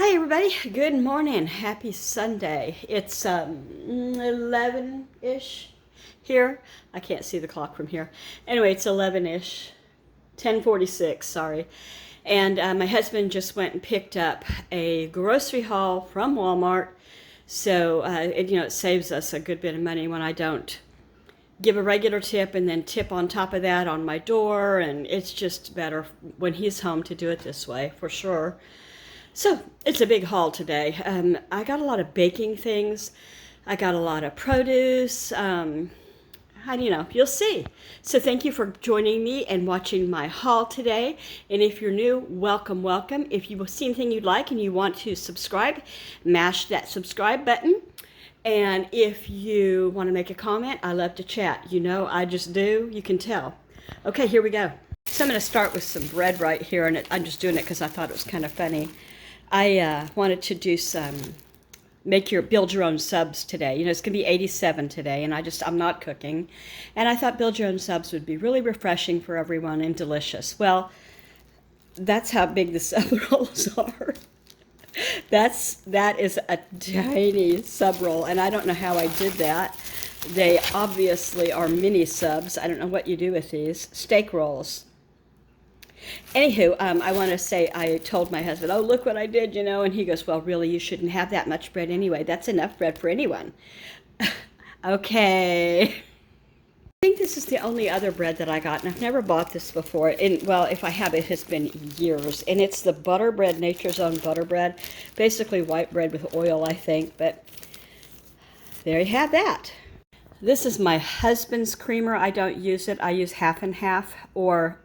Hi everybody, good morning, happy Sunday. It's 11-ish here. I can't see the clock from here. Anyway, it's 11-ish, 10:46, sorry. And my husband just went and picked up a grocery haul from Walmart. So, it saves us a good bit of money when I don't give a regular tip and then tip on top of that on my door. And it's just better when he's home to do it this way, for sure. So it's a big haul today. I got a lot of baking things. I got a lot of produce. You'll see. So thank you for joining me and watching my haul today. And if you're new, welcome, welcome. If you see anything you'd like and you want to subscribe, mash that subscribe button. And if you want to make a comment, I love to chat. I just do. You can tell. Okay, here we go. So I'm going to start with some bread right here. And I'm just doing it because I thought it was kind of funny. I wanted to do build your own subs today. It's going to be 87 today, and I'm not cooking. And I thought build your own subs would be really refreshing for everyone and delicious. Well, that's how big the sub rolls are. That is a tiny sub roll, and I don't know how I did that. They obviously are mini subs. I don't know what you do with these. Steak rolls. Anywho, I want to say I told my husband, oh, look what I did, and he goes, well, really, you shouldn't have that much bread anyway. That's enough bread for anyone. Okay. I think this is the only other bread that I got, and I've never bought this before. And, well, if I have, it has been years. And it's the butter bread, Nature's Own butter bread. Basically white bread with oil, I think. But there you have that. This is my husband's creamer. I don't use it. I use half and half, or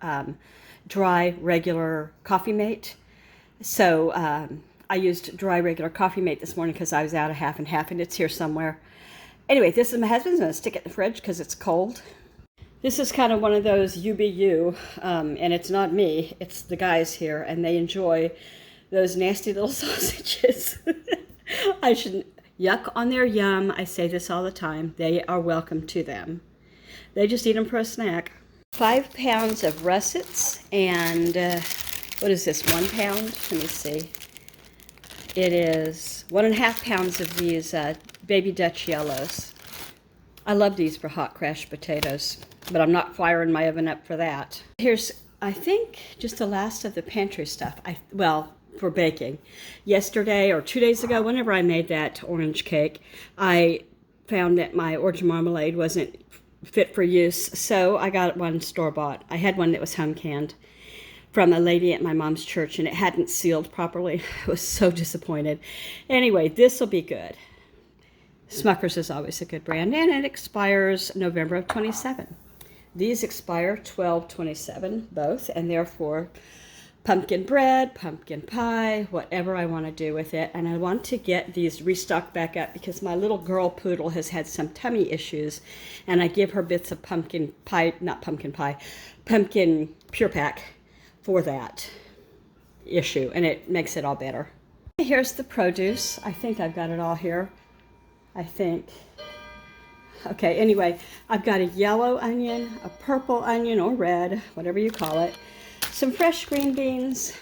dry regular Coffee Mate. So I used dry regular Coffee Mate this morning because I was out of half and half, and it's here somewhere. Anyway, this is my husband's. I'm going to stick it in the fridge because it's cold. This is kind of one of those UBU, and it's not me, it's the guys here, and they enjoy those nasty little sausages. I shouldn't yuck on their yum. I say this all the time. They are welcome to them. They just eat them for a snack. 5 pounds of russets, and what is this, 1 pound? Let me see. It is 1.5 pounds of these baby Dutch yellows. I love these for hot crushed potatoes, but I'm not firing my oven up for that. Here's, I think, just the last of the pantry stuff. For baking. Yesterday or 2 days ago, whenever I made that orange cake, I found that my orange marmalade wasn't fit for use, so I got one store-bought. I had one that was home canned from a lady at my mom's church, and it hadn't sealed properly. I was so disappointed. Anyway, this will be good. Smucker's is always a good brand, and it expires November of 27. These expire 12/27 both, and therefore pumpkin bread, pumpkin pie, whatever I want to do with it. And I want to get these restocked back up because my little girl poodle has had some tummy issues, and I give her bits of pumpkin pure pack for that issue, and it makes it all better. Here's the produce. I think I've got it all here. Okay, anyway, I've got a yellow onion, a purple onion, or red, whatever you call it, some fresh green beans,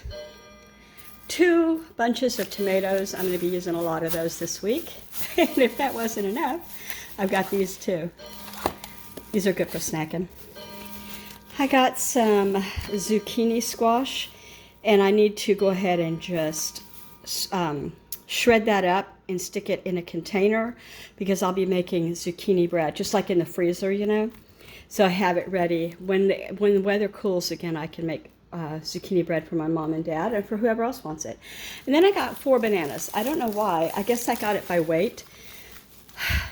2 bunches of tomatoes. I'm going to be using a lot of those this week. And if that wasn't enough, I've got these too. These are good for snacking. I got some zucchini squash, and I need to go ahead and just shred that up and stick it in a container because I'll be making zucchini bread, just like in the freezer, So I have it ready. When the weather cools again, I can make zucchini bread for my mom and dad and for whoever else wants it. And then I got 4 bananas. I don't know why. I guess I got it by weight.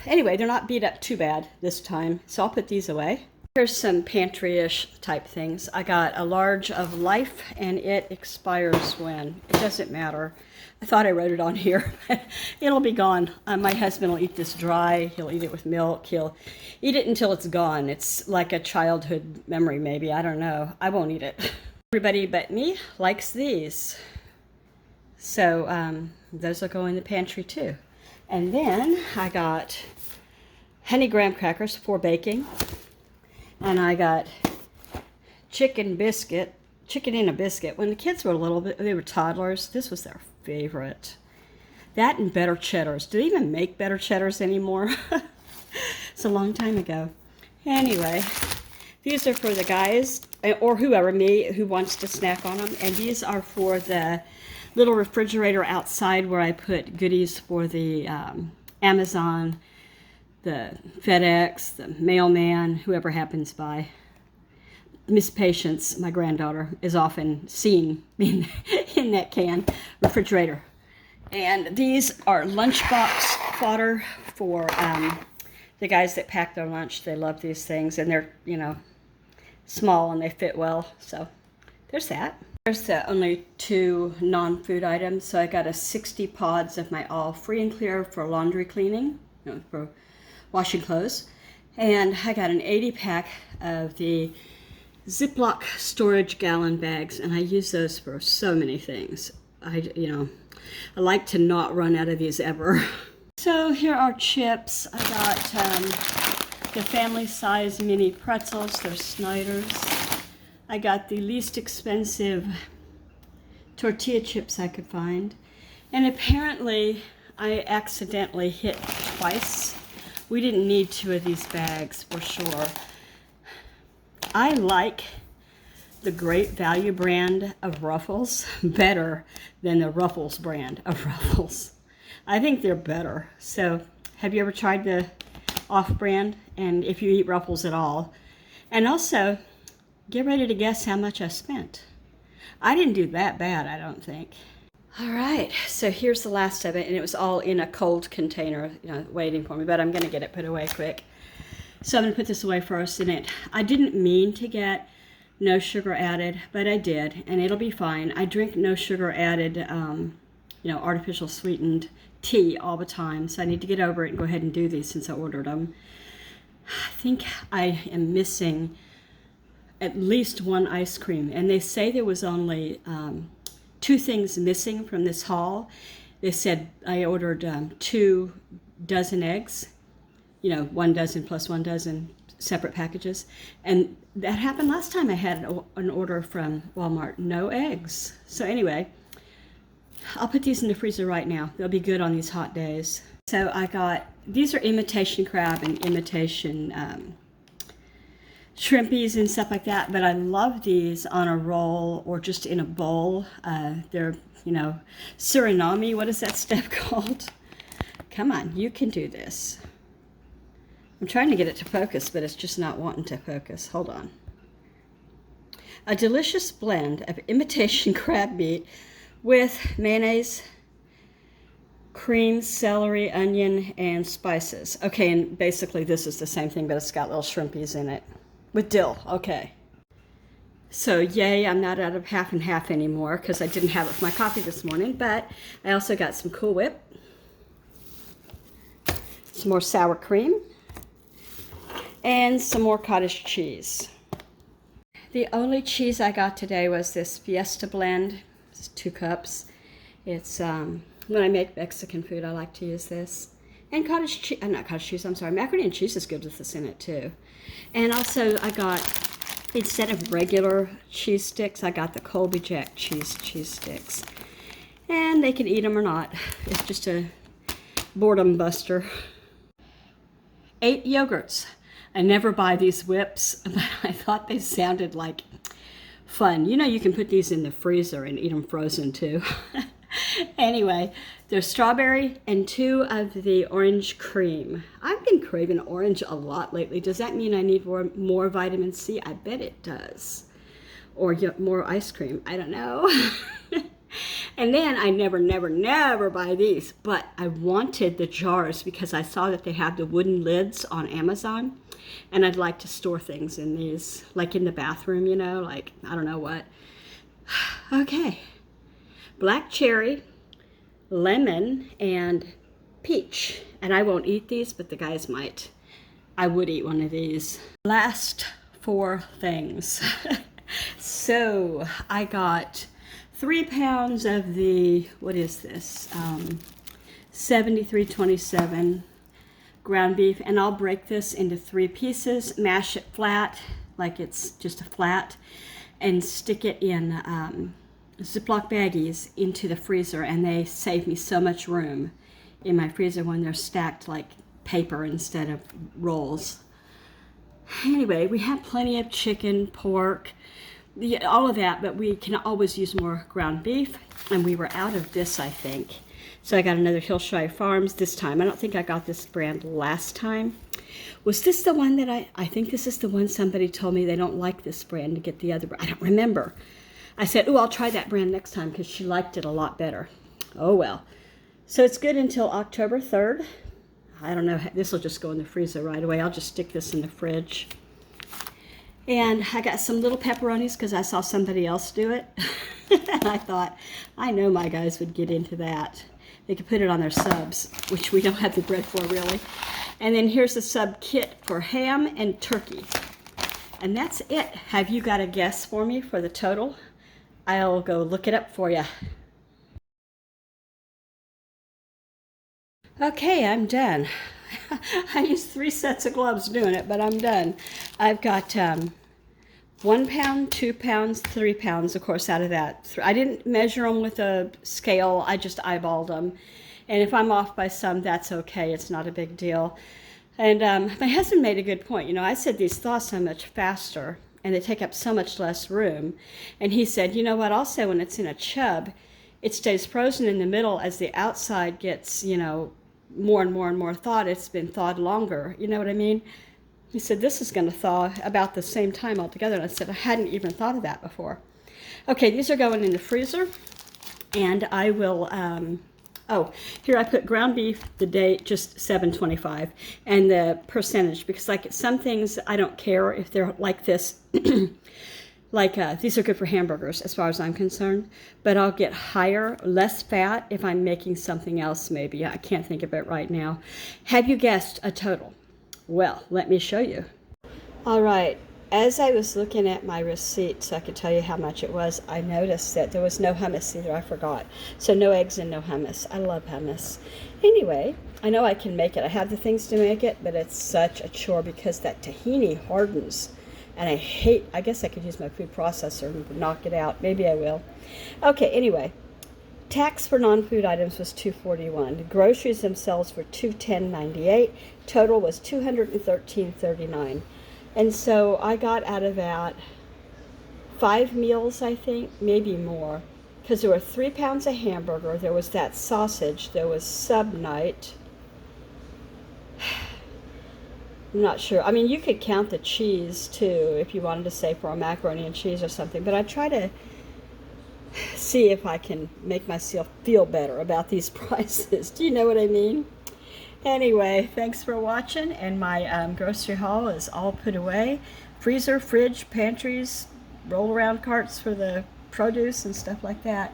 Anyway, they're not beat up too bad this time, so I'll put these away. Here's some pantry-ish type things. I got a large of Life, and it expires when? It doesn't matter. I thought I wrote it on here, but it'll be gone. My husband will eat this dry. He'll eat it with milk. He'll eat it until it's gone. It's like a childhood memory, maybe. I don't know. I won't eat it. Everybody but me likes these. So those will go in the pantry too. And then I got honey graham crackers for baking. And I got chicken in a biscuit. When the kids were they were toddlers, this was their favorite. That and better cheddars. Do they even make better cheddars anymore? It's a long time ago. Anyway, these are for the guys, or whoever, me, who wants to snack on them. And these are for the little refrigerator outside where I put goodies for the Amazon, the FedEx, the mailman, whoever happens by. Miss Patience, my granddaughter, is often seen in that refrigerator. And these are lunchbox fodder for the guys that pack their lunch. They love these things, and they're, you know, small and they fit well. So there's that. There's the only 2 non-food items. So I got a 60 pods of my all free and clear for laundry cleaning, you know, for washing clothes. And I got an 80 pack of the Ziploc storage gallon bags, and I use those for so many things. I like to not run out of these ever. So here are chips. I got the family size mini pretzels. They're Snyder's. I got the least expensive tortilla chips I could find. And apparently I accidentally hit twice. We didn't need 2 of these bags for sure. I like the Great Value brand of Ruffles better than the Ruffles brand of Ruffles. I think they're better. So have you ever tried the off-brand? And if you eat Ruffles at all. And also, get ready to guess how much I spent. I didn't do that bad, I don't think. All right, so here's the last of it, and it was all in a cold container, you know, waiting for me, but I'm gonna get it put away quick. So I'm gonna put this away first, and I didn't mean to get no sugar added, but I did, and it'll be fine. I drink no sugar added, you know, artificial sweetened tea all the time, so I need to get over it and go ahead and do these since I ordered them. I think I am missing at least 1 ice cream, and they say there was only 2 things missing from this haul. They said I ordered 2 dozen eggs, you know, 1 dozen plus 1 dozen separate packages, and that happened last time I had an order from Walmart. No eggs. So anyway, I'll put these in the freezer right now. They'll be good on these hot days. So I got, these are imitation crab and imitation shrimpies and stuff like that, but I love these on a roll or just in a bowl. They're, you know, Suriname. What is that stuff called? Come on, you can do this. I'm trying to get it to focus, but it's just not wanting to focus. Hold on. A delicious blend of imitation crab meat with mayonnaise, cream, celery, onion, and spices. Okay, and basically this is the same thing, but it's got little shrimpies in it. With dill, okay. So yay, I'm not out of half and half anymore because I didn't have it for my coffee this morning, but I also got some Cool Whip, some more sour cream, and some more cottage cheese. The only cheese I got today was this Fiesta blend. It's 2 cups. It's, when I make Mexican food, I like to use this. And cottage cheese, not cottage cheese, I'm sorry, macaroni and cheese is good with this in it too. And also I got, instead of regular cheese sticks, I got the Colby Jack cheese sticks. And they can eat them or not. It's just a boredom buster. 8 yogurts. I never buy these whips, but I thought they sounded like fun. You know, you can put these in the freezer and eat them frozen too. Anyway, there's strawberry and 2 of the orange cream. I've been craving orange a lot lately. Does that mean I need more vitamin C? I bet it does. Or more ice cream. I don't know. And then I never buy these. But I wanted the jars because I saw that they have the wooden lids on Amazon. And I'd like to store things in these, like in the bathroom, you know, like I don't know what. Okay. Black cherry, lemon, and peach. And I won't eat these, but the guys might. I would eat one of these. Last 4 things. So I got 3 pounds of the, what is this? 7327 ground beef. And I'll break this into 3 pieces, mash it flat, like it's just a flat, and stick it in Ziploc baggies into the freezer, and they save me so much room in my freezer when they're stacked like paper instead of rolls. Anyway, we have plenty of chicken, pork, all of that, but we can always use more ground beef, and we were out of this, I think. So I got another Hillshire Farms this time. I don't think I got this brand last time. Was this the one that I think this is the one somebody told me they don't like this brand to get the other brand. I don't remember. I said, oh, I'll try that brand next time because she liked it a lot better. Oh, well. So it's good until October 3rd. I don't know. This will just go in the freezer right away. I'll just stick this in the fridge. And I got some little pepperonis because I saw somebody else do it. And I thought, I know my guys would get into that. They could put it on their subs, which we don't have the bread for really. And then here's the sub kit for ham and turkey. And that's it. Have you got a guess for me for the total? I'll go look it up for you. Okay, I'm done. I used 3 sets of gloves doing it, but I'm done. I've got 1 pound, 2 pounds, 3 pounds, of course, out of that. I didn't measure them with a scale. I just eyeballed them. And if I'm off by some, that's okay. It's not a big deal. And my husband made a good point. You know, I said these thaw so much faster, and they take up so much less room. And he said, you know what, also when it's in a chub, it stays frozen in the middle as the outside gets, you know, more and more and more thawed. It's been thawed longer. You know what I mean? He said, this is going to thaw about the same time altogether. And I said, I hadn't even thought of that before. Okay, these are going in the freezer. And I will, oh, here I put ground beef, the date, just $7.25, and the percentage, because like some things I don't care if they're like this. Like these are good for hamburgers as far as I'm concerned, but I'll get higher, less fat if I'm making something else maybe. I can't think of it right now. Have you guessed a total? Well, let me show you. All right, as I was looking at my receipt so I could tell you how much it was, I noticed that there was no hummus either. I forgot. So no eggs and no hummus. I love hummus. Anyway, I know I can make it. I have the things to make it, but it's such a chore because that tahini hardens. And I guess I could use my food processor and knock it out. Maybe I will. Okay, anyway. Tax for non-food items was $241. The groceries themselves were $210.98. Total was $213.39. And so I got out of that 5 meals, I think, maybe more. Because there were 3 pounds of hamburger. There was that sausage. There was sub night. I'm not sure. I mean, you could count the cheese, too, if you wanted to say for a macaroni and cheese or something. But I try to see if I can make myself feel better about these prices. Do you know what I mean? Anyway, thanks for watching. And my grocery haul is all put away. Freezer, fridge, pantries, roll-around carts for the produce and stuff like that.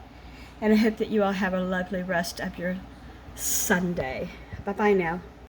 And I hope that you all have a lovely rest of your Sunday. Bye-bye now.